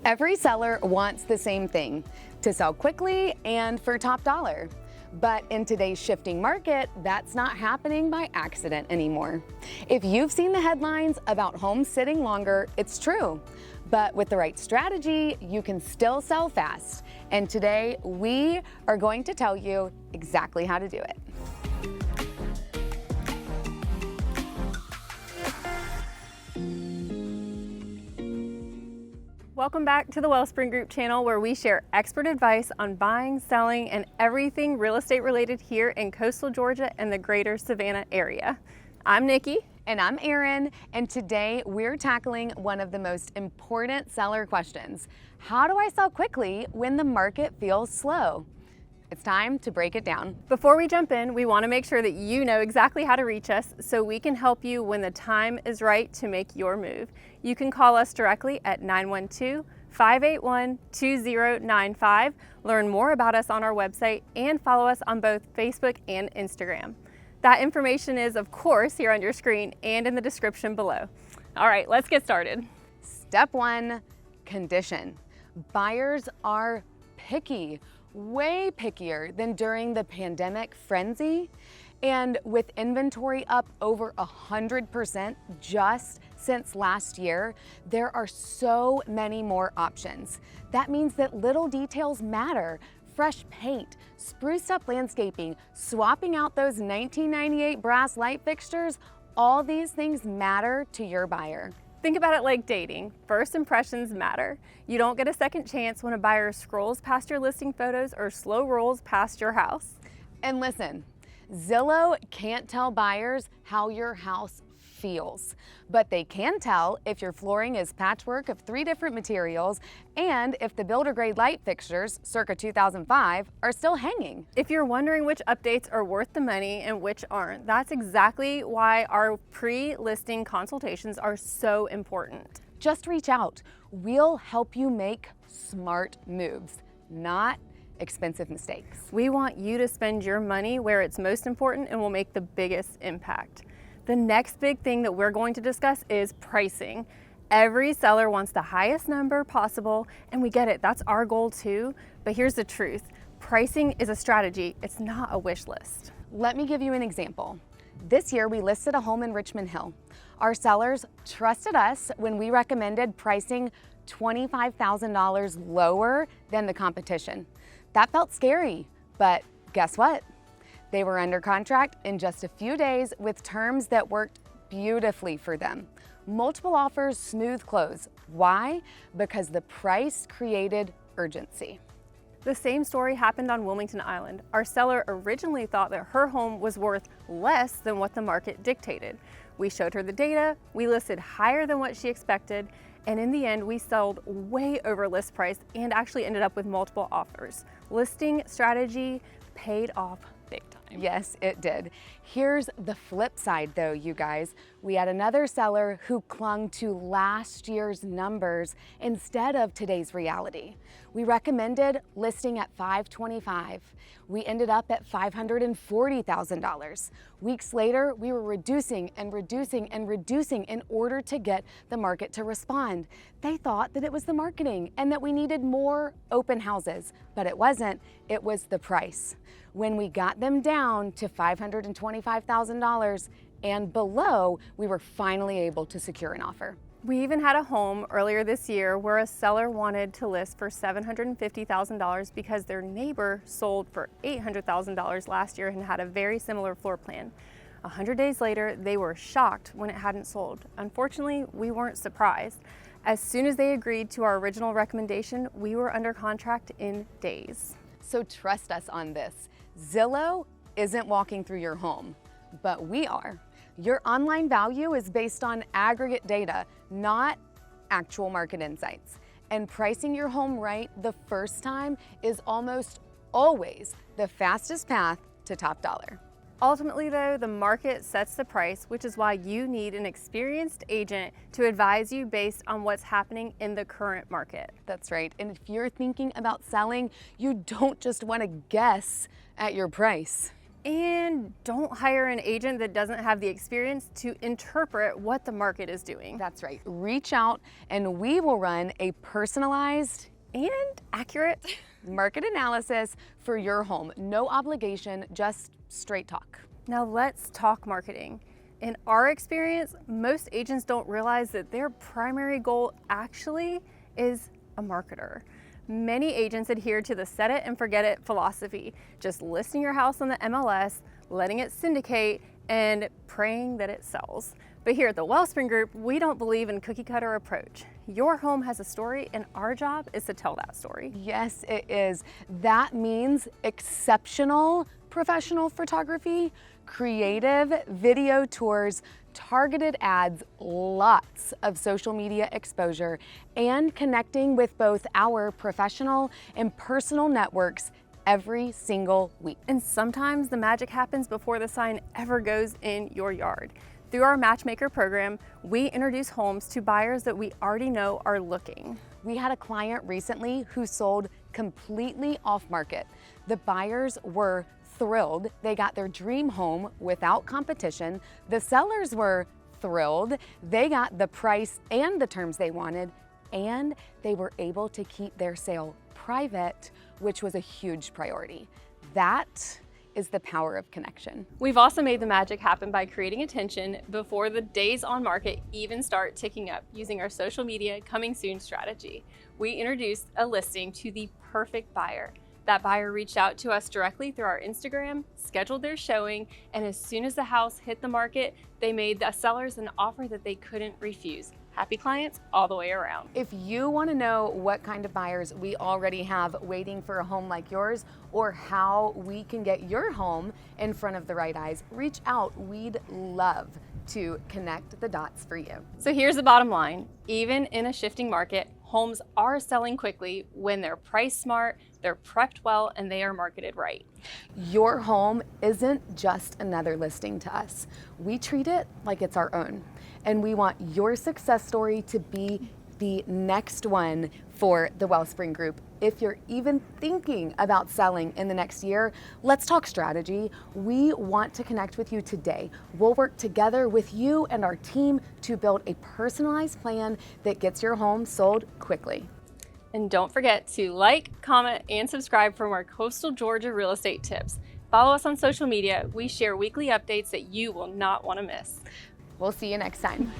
Every seller wants the same thing, to sell quickly and for top dollar. But in today's shifting market, that's not happening by accident anymore. If you've seen the headlines about homes sitting longer, it's true. But with the right strategy, you can still sell fast. And today, we are going to tell you exactly how to do it. Welcome back to the Wellspring Group channel, where we share expert advice on buying, selling, and everything real estate related here in coastal Georgia and the greater Savannah area. I'm Nikki. And I'm Erin, and today we're tackling one of the most important seller questions. How do I sell quickly when the market feels slow? It's time to break it down. Before we jump in, we want to make sure that you know exactly how to reach us so we can help you when the time is right to make your move. You can call us directly at 912-581-2095, learn more about us on our website, and follow us on both Facebook and Instagram. That information is, of course, here on your screen and in the description below. All right, let's get started. Step one, condition. Buyers are picky, way pickier than during the pandemic frenzy. And with inventory up over 100% just since last year, there are so many more options. That means that little details matter. Fresh paint, spruced up landscaping, swapping out those 1998 brass light fixtures, all these things matter to your buyer. Think about it like dating. First impressions matter. You don't get a second chance when a buyer scrolls past your listing photos or slow rolls past your house. And listen, Zillow can't tell buyers how your house feels, but they can tell if your flooring is patchwork of 3 different materials and if the builder grade light fixtures, circa 2005, are still hanging. If you're wondering which updates are worth the money and which aren't, that's exactly why our pre-listing consultations are so important. Just reach out. We'll help you make smart moves, not expensive mistakes. We want you to spend your money where it's most important and will make the biggest impact. The next big thing that we're going to discuss is pricing. Every seller wants the highest number possible, and we get it, that's our goal too. But here's the truth, pricing is a strategy, it's not a wish list. Let me give you an example. This year we listed a home in Richmond Hill. Our sellers trusted us when we recommended pricing $25,000 lower than the competition. That felt scary, but guess what? They were under contract in just a few days with terms that worked beautifully for them. Multiple offers, smooth close. Why? Because the price created urgency. The same story happened on Wilmington Island. Our seller originally thought that her home was worth less than what the market dictated. We showed her the data, we listed higher than what she expected, and in the end, we sold way over list price and actually ended up with multiple offers. Listing strategy paid off big time. Yes, it did. Here's the flip side though, you guys. We had another seller who clung to last year's numbers instead of today's reality. We recommended listing at $525,000. We ended up at $540,000. Weeks later, we were reducing and reducing and reducing in order to get the market to respond. They thought that it was the marketing and that we needed more open houses, but it wasn't, it was the price. When we got them down to $525,000 and below, we were finally able to secure an offer. We even had a home earlier this year where a seller wanted to list for $750,000 because their neighbor sold for $800,000 last year and had a very similar floor plan. 100 days later, they were shocked when it hadn't sold. Unfortunately, we weren't surprised. As soon as they agreed to our original recommendation, we were under contract in days. So trust us on this. Zillow isn't walking through your home, but we are. Your online value is based on aggregate data, not actual market insights. And pricing your home right the first time is almost always the fastest path to top dollar. Ultimately though, the market sets the price, which is why you need an experienced agent to advise you based on what's happening in the current market. That's right. And if you're thinking about selling, you don't just want to guess at your price. And don't hire an agent that doesn't have the experience to interpret what the market is doing. That's right. Reach out and we will run a personalized And accurate. market analysis for your home. No obligation, just straight talk. Now let's talk marketing. In our experience, most agents don't realize that their primary goal actually is a marketer. Many agents adhere to the set it and forget it philosophy, just listing your house on the MLS, letting it syndicate, and praying that it sells. But here at the Wellspring Group, we don't believe in cookie cutter approach. Your home has a story and our job is to tell that story. Yes, it is. That means exceptional professional photography, creative video tours, targeted ads, lots of social media exposure, and connecting with both our professional and personal networks every single week. And sometimes the magic happens before the sign ever goes in your yard. Through our Matchmaker program, we introduce homes to buyers that we already know are looking. We had a client recently who sold completely off market. The buyers were thrilled. They got their dream home without competition. The sellers were thrilled. They got the price and the terms they wanted, and they were able to keep their sale private, which was a huge priority. That is the power of connection. We've also made the magic happen by creating attention before the days on market even start ticking up using our social media coming soon strategy. We introduced a listing to the perfect buyer. That buyer reached out to us directly through our Instagram, scheduled their showing, and as soon as the house hit the market, they made the sellers an offer that they couldn't refuse. Happy clients all the way around. If you want to know what kind of buyers we already have waiting for a home like yours, or how we can get your home in front of the right eyes, reach out. We'd love to connect the dots for you. So here's the bottom line. Even in a shifting market, homes are selling quickly when they're priced smart, they're prepped well, and they are marketed right. Your home isn't just another listing to us. We treat it like it's our own. And we want your success story to be the next one for the Wellspring Group. If you're even thinking about selling in the next year, let's talk strategy. We want to connect with you today. We'll work together with you and our team to build a personalized plan that gets your home sold quickly. And don't forget to like, comment, and subscribe for more coastal Georgia real estate tips. Follow us on social media. We share weekly updates that you will not want to miss. We'll see you next time.